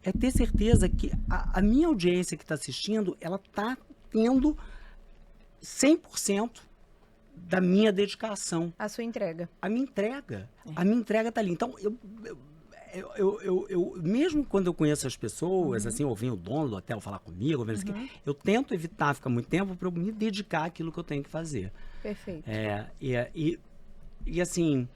é ter certeza que a minha audiência que está assistindo, ela está tendo 100% da minha dedicação. A sua entrega. A minha entrega. A minha entrega está ali. Então, eu mesmo quando eu conheço as pessoas, assim, ou vem o dono do hotel falar comigo, eu tento evitar ficar muito tempo para eu me dedicar àquilo que eu tenho que fazer. Perfeito. E assim,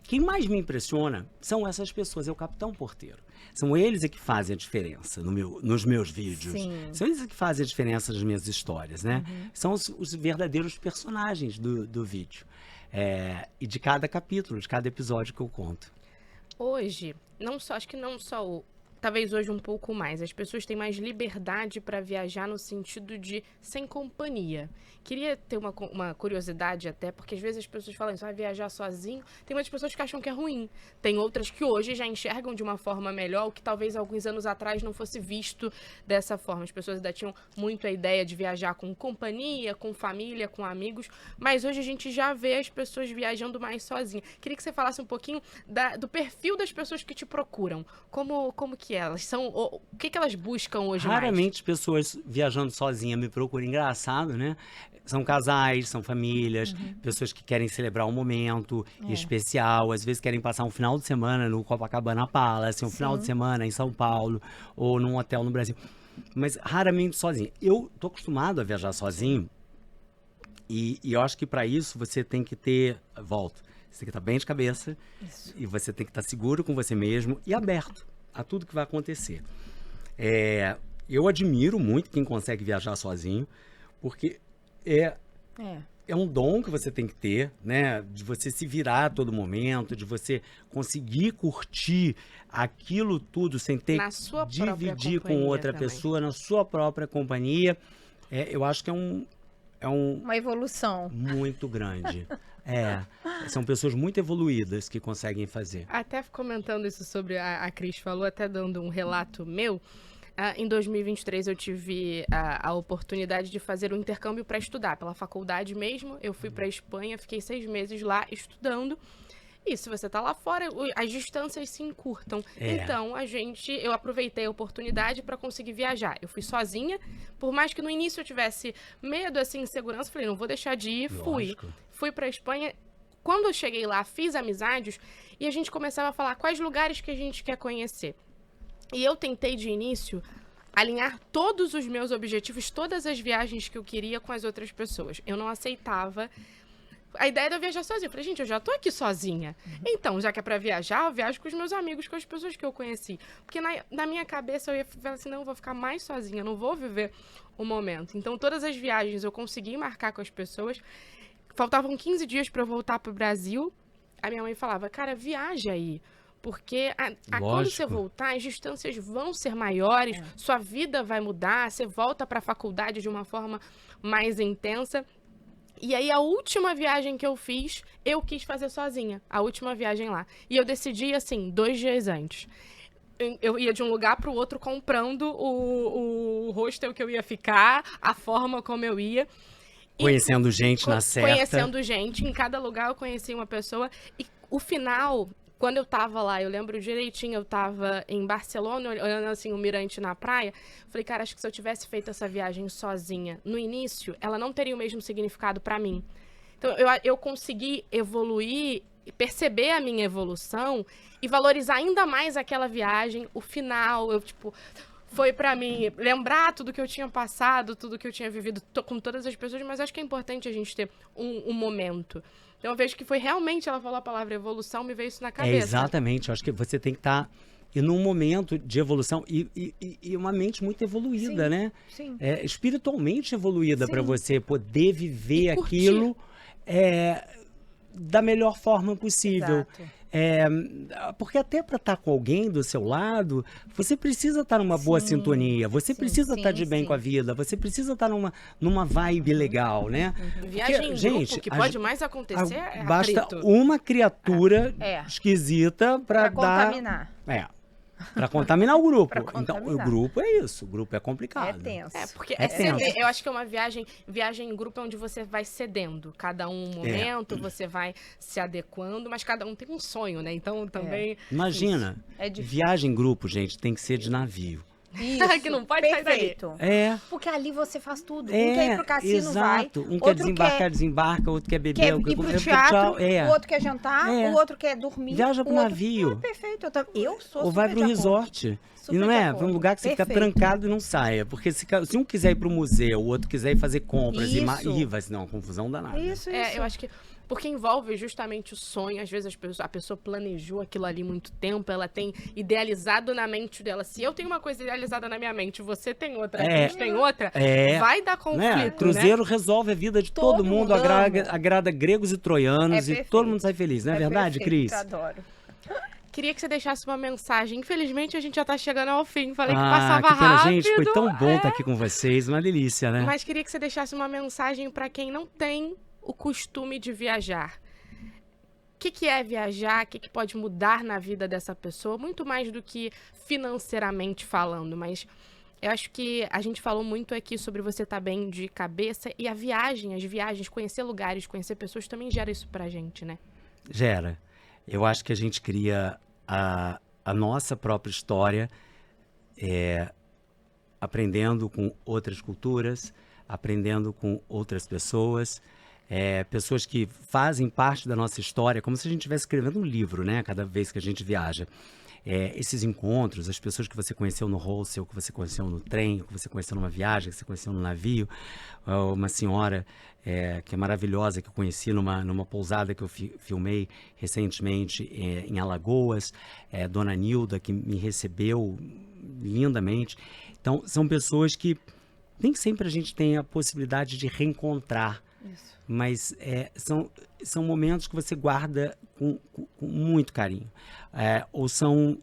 quem mais me impressiona são essas pessoas, é o capitão porteiro. São eles que fazem a diferença nos meus vídeos. Sim. São eles que fazem a diferença nas minhas histórias, né? São os verdadeiros personagens do vídeo. E de cada capítulo, de cada episódio que eu conto. Hoje, acho que não só talvez hoje um pouco mais, as pessoas têm mais liberdade para viajar no sentido de sem companhia. Queria ter uma curiosidade até, porque às vezes as pessoas falam isso, vai viajar sozinho. Tem muitas pessoas que acham que é ruim. Tem outras que hoje já enxergam de uma forma melhor, o que talvez alguns anos atrás não fosse visto dessa forma. As pessoas ainda tinham muito a ideia de viajar com companhia, com família, com amigos, mas hoje a gente já vê as pessoas viajando mais sozinhas. Queria que você falasse um pouquinho do perfil das pessoas que te procuram. Como que elas são, o que elas buscam hoje mais? Raramente pessoas viajando sozinhas me procuram. Engraçado, né? São casais, são famílias, pessoas que querem celebrar um momento especial, às vezes querem passar um final de semana no Copacabana Palace, um final de semana em São Paulo, ou num hotel no Brasil. Mas raramente sozinho. Eu tô acostumado a viajar sozinho e eu acho que para isso você tem que ter... Você tem que estar bem de cabeça e você tem que estar seguro com você mesmo e aberto a tudo que vai acontecer. Eu admiro muito quem consegue viajar sozinho, porque é um dom que você tem que ter, né? De você se virar a todo momento, de você conseguir curtir aquilo tudo sem ter que dividir com outra pessoa, na sua própria companhia. Eu acho que é uma evolução muito grande. São pessoas muito evoluídas que conseguem fazer. Até comentando isso sobre a Cris falou, até dando um relato meu, em 2023 eu tive a oportunidade de fazer um intercâmbio para estudar, pela faculdade mesmo. Eu fui para a Espanha, fiquei 6 meses lá estudando. E se você tá lá fora, as distâncias se encurtam. Então, eu aproveitei a oportunidade para conseguir viajar. Eu fui sozinha, por mais que no início eu tivesse medo, assim, insegurança, falei, não vou deixar de ir, fui para a Espanha. Quando eu cheguei lá, fiz amizades e a gente começava a falar quais lugares que a gente quer conhecer. E eu tentei, de início, alinhar todos os meus objetivos, todas as viagens que eu queria com as outras pessoas. Eu não aceitava a ideia de eu viajar sozinha. Eu falei, gente, eu já tô aqui sozinha. Então, já que é pra viajar, eu viajo com os meus amigos, com as pessoas que eu conheci. Porque na minha cabeça eu ia falar assim, não, eu vou ficar mais sozinha, não vou viver o momento. Então, todas as viagens eu consegui marcar com as pessoas. Faltavam 15 dias pra eu voltar pro Brasil. A minha mãe falava, cara, viaja aí. Porque quando você voltar, as distâncias vão ser maiores, sua vida vai mudar, você volta para a faculdade de uma forma mais intensa. E aí, a última viagem que eu fiz, eu quis fazer sozinha. A última viagem lá. E eu decidi, assim, 2 dias antes. Eu ia de um lugar para o outro comprando o hostel que eu ia ficar, a forma como eu ia. Conhecendo gente na certa. Conhecendo gente. Em cada lugar eu conheci uma pessoa. E o final, quando eu tava lá, eu lembro direitinho, eu tava em Barcelona, olhando assim o mirante na praia. Falei, cara, acho que se eu tivesse feito essa viagem sozinha no início, ela não teria o mesmo significado para mim. Então, eu consegui evoluir, perceber a minha evolução e valorizar ainda mais aquela viagem, o final, foi pra mim lembrar tudo que eu tinha passado, tudo que eu tinha vivido com todas as pessoas, mas acho que é importante a gente ter um momento. Então eu vejo que foi realmente, ela falou a palavra evolução, me veio isso na cabeça. Exatamente, eu acho que você tem que estar num momento de evolução e uma mente muito evoluída, sim, né? Sim. Espiritualmente evoluída para você poder viver e aquilo da melhor forma possível. Exato. Porque até para estar com alguém do seu lado, você precisa estar numa boa sintonia, você precisa estar de bem com a vida, você precisa estar numa vibe legal, né? Viagem em grupo, o que pode mais acontecer é basta atrito. uma criatura esquisita para dar... contaminar. Para contaminar o grupo. Pra contaminar. Então, o grupo é isso. O grupo é complicado. É tenso. Porque tenso. eu acho que é uma viagem em grupo é onde você vai cedendo. Cada um momento, você vai se adequando, mas cada um tem um sonho, né? Então, também... Imagina, viagem em grupo, gente, tem que ser de navio. Isso, que não pode sair dali. Porque ali você faz tudo. Um quer ir pro cassino, exato. vai. Um quer desembarcar, desembarca. Outro quer beber. Quer ir pro teatro, o outro quer jantar, o outro quer dormir. Viaja pro navio. Perfeito. Eu sou Ou vai pro resort. E não é? Vai um lugar que você fica trancado e não saia. Porque se um quiser ir pro museu, o outro quiser ir fazer compras vai ser uma confusão danada. Isso. Eu acho que porque envolve justamente o sonho. Às vezes a pessoa planejou aquilo ali muito tempo, ela tem idealizado na mente dela. Se eu tenho uma coisa idealizada na minha mente, você tem outra, a gente tem outra, vai dar conflito, né? Cruzeiro resolve a vida de todo mundo, agrada gregos e troianos e todo mundo sai feliz, não é verdade, Cris? Adoro. Queria que você deixasse uma mensagem. Infelizmente, a gente já tá chegando ao fim. Falei que passava rápido. Gente, foi tão bom estar aqui com vocês. Uma delícia, né? Mas queria que você deixasse uma mensagem para quem não tem o costume de viajar. O que é viajar? O que pode mudar na vida dessa pessoa? Muito mais do que financeiramente falando, mas eu acho que a gente falou muito aqui sobre você estar bem de cabeça e as viagens, conhecer lugares, conhecer pessoas também gera isso pra gente, né? Gera. Eu acho que a gente cria a nossa própria história aprendendo com outras culturas, aprendendo com outras pessoas, pessoas que fazem parte da nossa história, como se a gente estivesse escrevendo um livro, né? Cada vez que a gente viaja. Esses encontros, as pessoas que você conheceu no hostel, que você conheceu no trem, que você conheceu numa viagem, que você conheceu no navio. Uma senhora que é maravilhosa, que eu conheci numa pousada que eu filmei recentemente em Alagoas. Dona Nilda, que me recebeu lindamente. Então, são pessoas que nem sempre a gente tem a possibilidade de reencontrar. Isso. Mas são momentos que você guarda com muito carinho. Ou são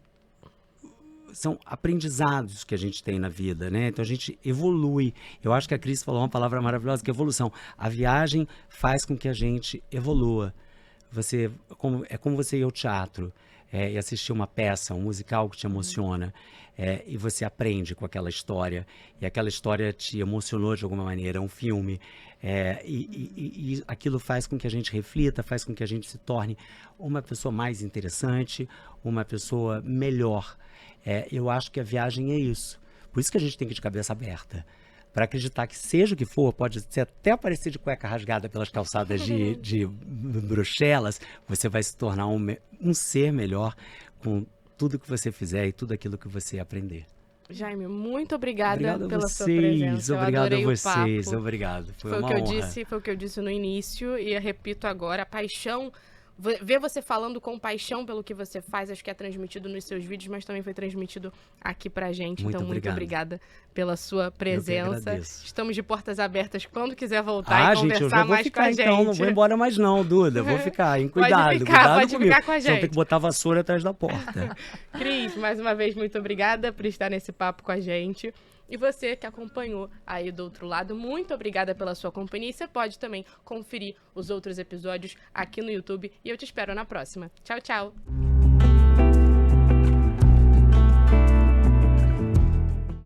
aprendizados que a gente tem na vida, né? Então a gente evolui. Eu acho que a Cris falou uma palavra maravilhosa, que é evolução. A viagem faz com que a gente evolua. É como você ir ao teatro e assistir uma peça, um musical que te emociona. E você aprende com aquela história. E aquela história te emocionou de alguma maneira. É um filme. E aquilo faz com que a gente reflita, faz com que a gente se torne uma pessoa mais interessante, uma pessoa melhor. Eu acho que a viagem é isso. Por isso que a gente tem que ir de cabeça aberta. Para acreditar que seja o que for, pode ser até aparecer de cueca rasgada pelas calçadas de Bruxelas, você vai se tornar um ser melhor com tudo que você fizer e tudo aquilo que você aprender. Jaime, muito obrigada pela sua presença. Obrigado a vocês. Obrigado. Foi uma honra. Foi o que eu disse no início e eu repito agora, a paixão. Ver você falando com paixão pelo que você faz, acho que é transmitido nos seus vídeos, mas também foi transmitido aqui pra gente. Muito obrigada pela sua presença. Estamos de portas abertas quando quiser voltar e conversar mais com a gente. Então, não vou embora mais não, Duda. Vou ficar, hein? Cuidado, pode comigo. Ficar com a gente. Só tem que botar a vassoura atrás da porta. Cris, mais uma vez, muito obrigada por estar nesse papo com a gente. E você que acompanhou aí do outro lado, muito obrigada pela sua companhia. E você pode também conferir os outros episódios aqui no YouTube. E eu te espero na próxima. Tchau, tchau!